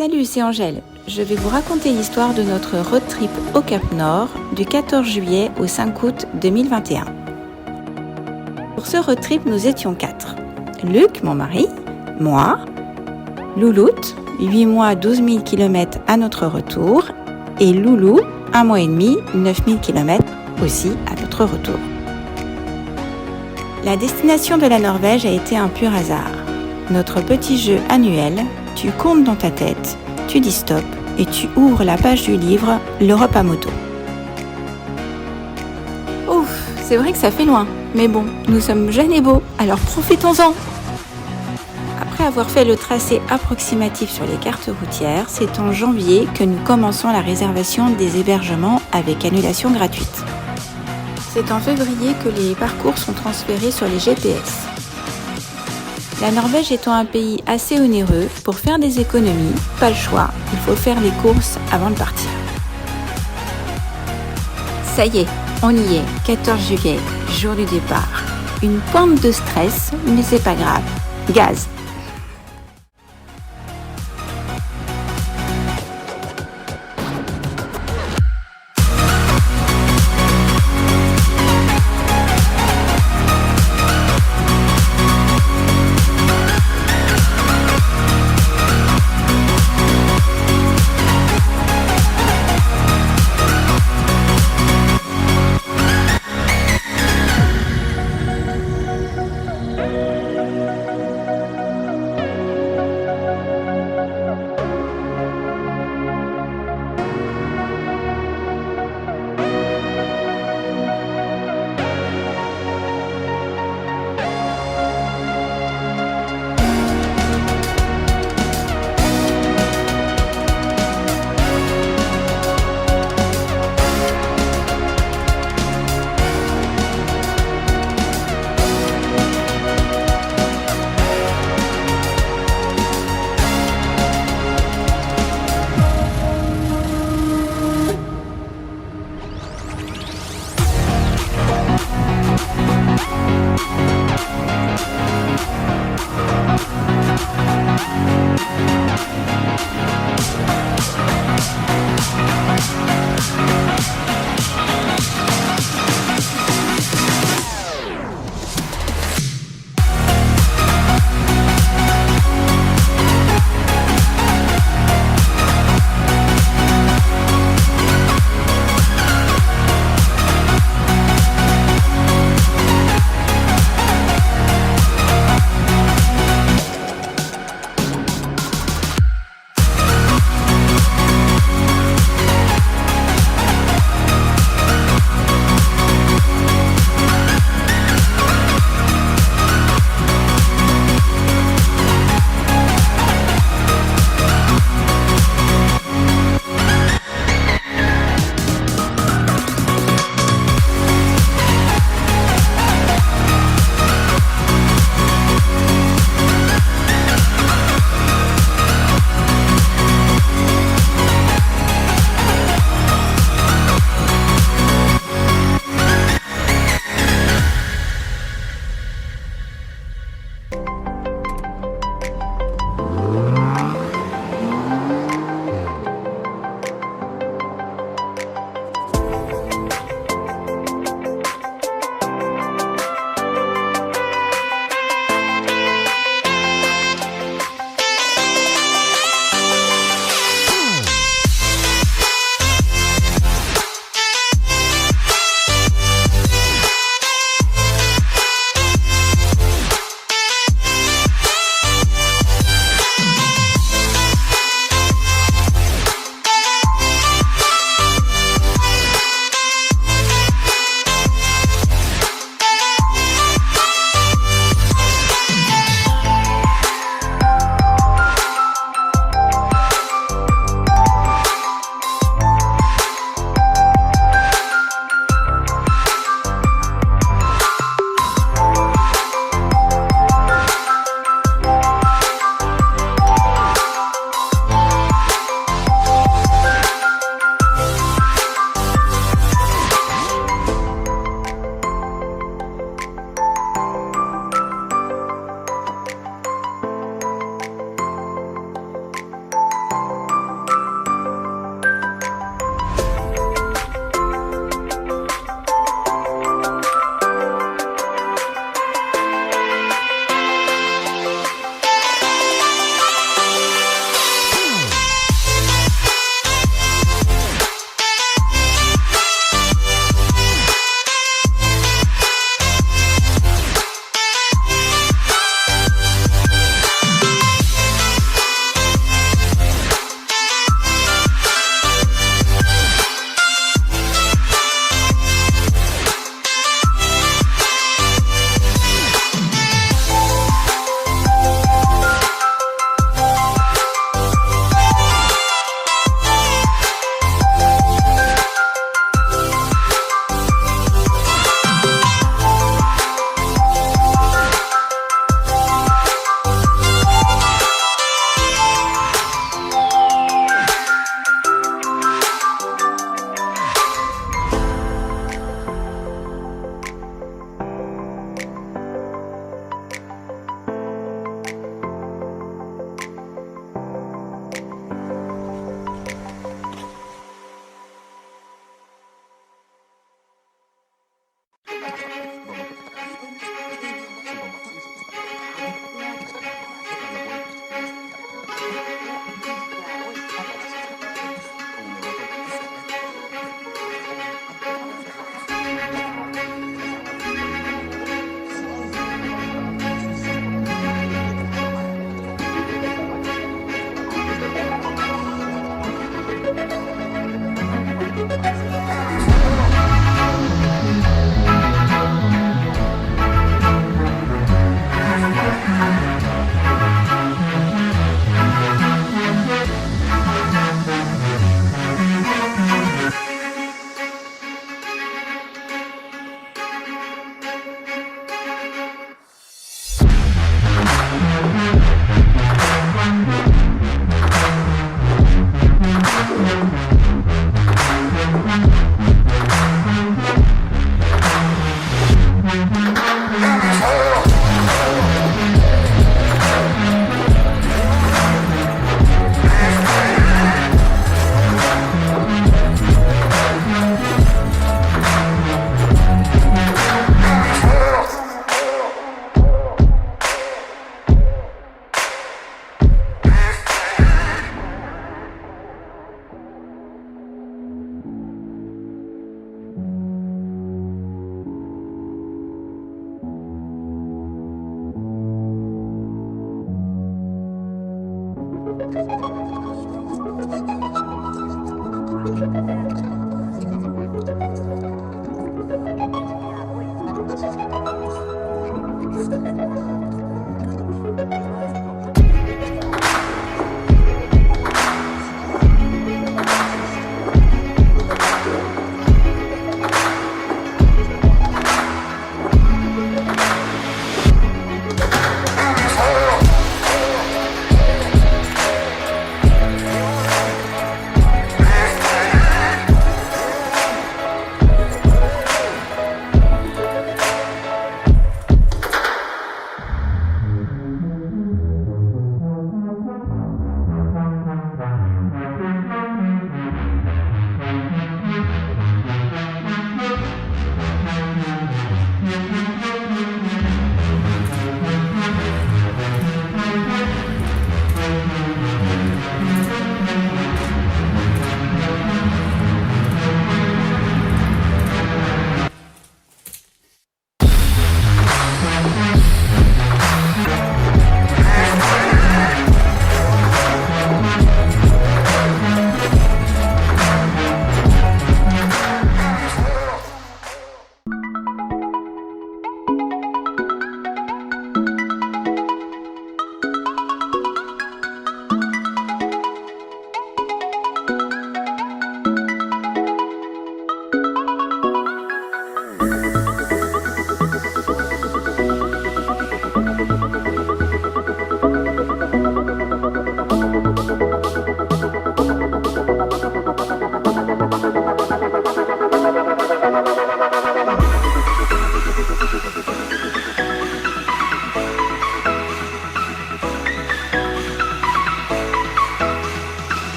Salut, c'est Angèle. Je vais vous raconter l'histoire de notre road trip au Cap Nord du 14 juillet au 5 août 2021. Pour ce road trip, nous étions 4. Luc, mon mari, moi, Louloute, 8 mois, 12 000 km à notre retour, et Loulou, 1 mois et demi, 9 000 km aussi à notre retour. La destination de la Norvège a été un pur hasard. Notre petit jeu annuel, tu comptes dans ta tête, tu dis stop et tu ouvres la page du livre L'Europe à moto. Ouf, c'est vrai que ça fait loin, mais bon, nous sommes jeunes et beaux, alors profitons-en. Après avoir fait le tracé approximatif sur les cartes routières, c'est en janvier que nous commençons la réservation des hébergements avec annulation gratuite. C'est en février que les parcours sont transférés sur les GPS. La Norvège étant un pays assez onéreux, pour faire des économies, pas le choix, il faut faire les courses avant de partir. Ça y est, on y est, 14 juillet, jour du départ. Une pointe de stress, mais c'est pas grave. Gaz!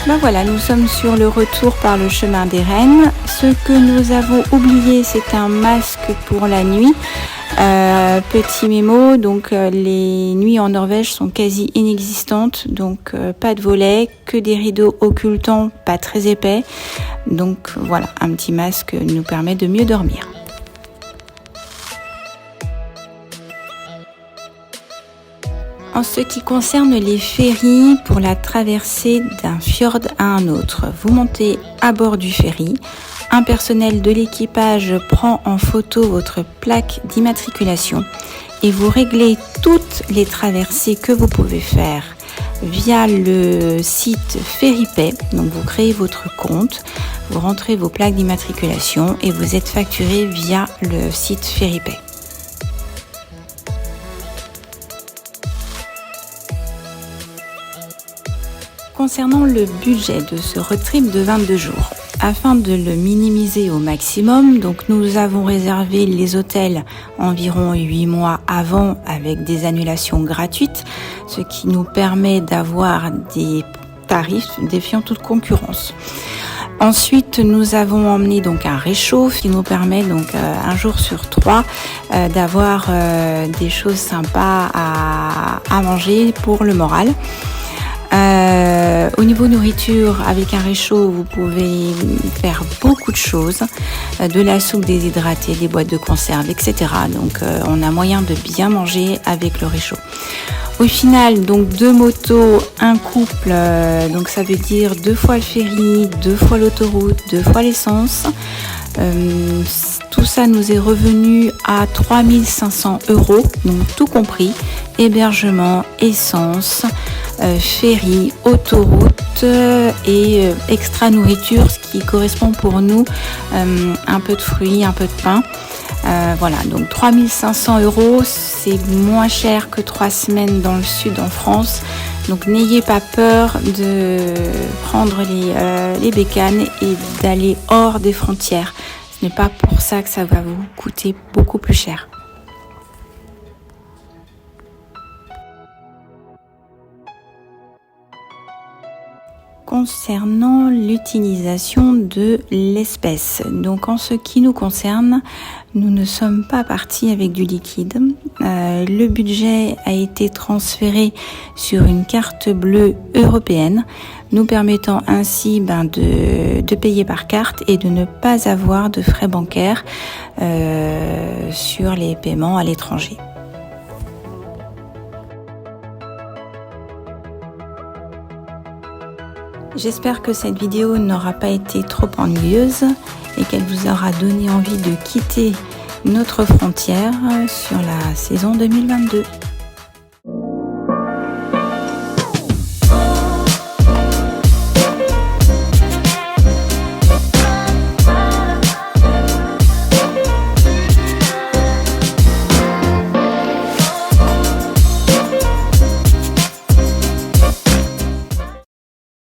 Ben voilà, nous sommes sur le retour par le chemin des Rennes. Ce que nous avons oublié, c'est un masque pour la nuit. Petit mémo, donc les nuits en Norvège sont quasi inexistantes, donc pas de volets, que des rideaux occultants, pas très épais. Donc voilà, un petit masque nous permet de mieux dormir. En ce qui concerne les ferries pour la traversée d'un fjord à un autre, vous montez à bord du ferry, un personnel de l'équipage prend en photo votre plaque d'immatriculation et vous réglez toutes les traversées que vous pouvez faire via le site FerryPay. Donc vous créez votre compte, vous rentrez vos plaques d'immatriculation et vous êtes facturé via le site FerryPay. Concernant le budget de ce road trip de 22 jours, afin de le minimiser au maximum, donc nous avons réservé les hôtels environ 8 mois avant avec des annulations gratuites, ce qui nous permet d'avoir des tarifs défiant toute concurrence. Ensuite, nous avons emmené donc un réchaud qui nous permet donc un jour sur 3 d'avoir des choses sympas à manger pour le moral. Au niveau nourriture, avec un réchaud, vous pouvez faire beaucoup de choses, de la soupe déshydratée, des boîtes de conserve, etc. Donc on a moyen de bien manger avec le réchaud. Au final, donc 2 motos, un couple, donc ça veut dire 2 fois le ferry, 2 fois l'autoroute, 2 fois l'essence. Tout ça nous est revenu à 3 500 €, donc tout compris, hébergement, essence, ferry, autoroute et extra nourriture, ce qui correspond pour nous un peu de fruits, un peu de pain. Voilà, donc 3 500 €, c'est moins cher que 3 semaines dans le sud en France. Donc n'ayez pas peur de prendre les bécanes et d'aller hors des frontières. Ce n'est pas pour ça que ça va vous coûter beaucoup plus cher. Concernant l'utilisation de l'espèce, donc en ce qui nous concerne, nous ne sommes pas partis avec du liquide. Le budget a été transféré sur une carte bleue européenne, nous permettant ainsi de payer par carte et de ne pas avoir de frais bancaires sur les paiements à l'étranger. J'espère que cette vidéo n'aura pas été trop ennuyeuse et qu'elle vous aura donné envie de quitter notre frontière sur la saison 2022.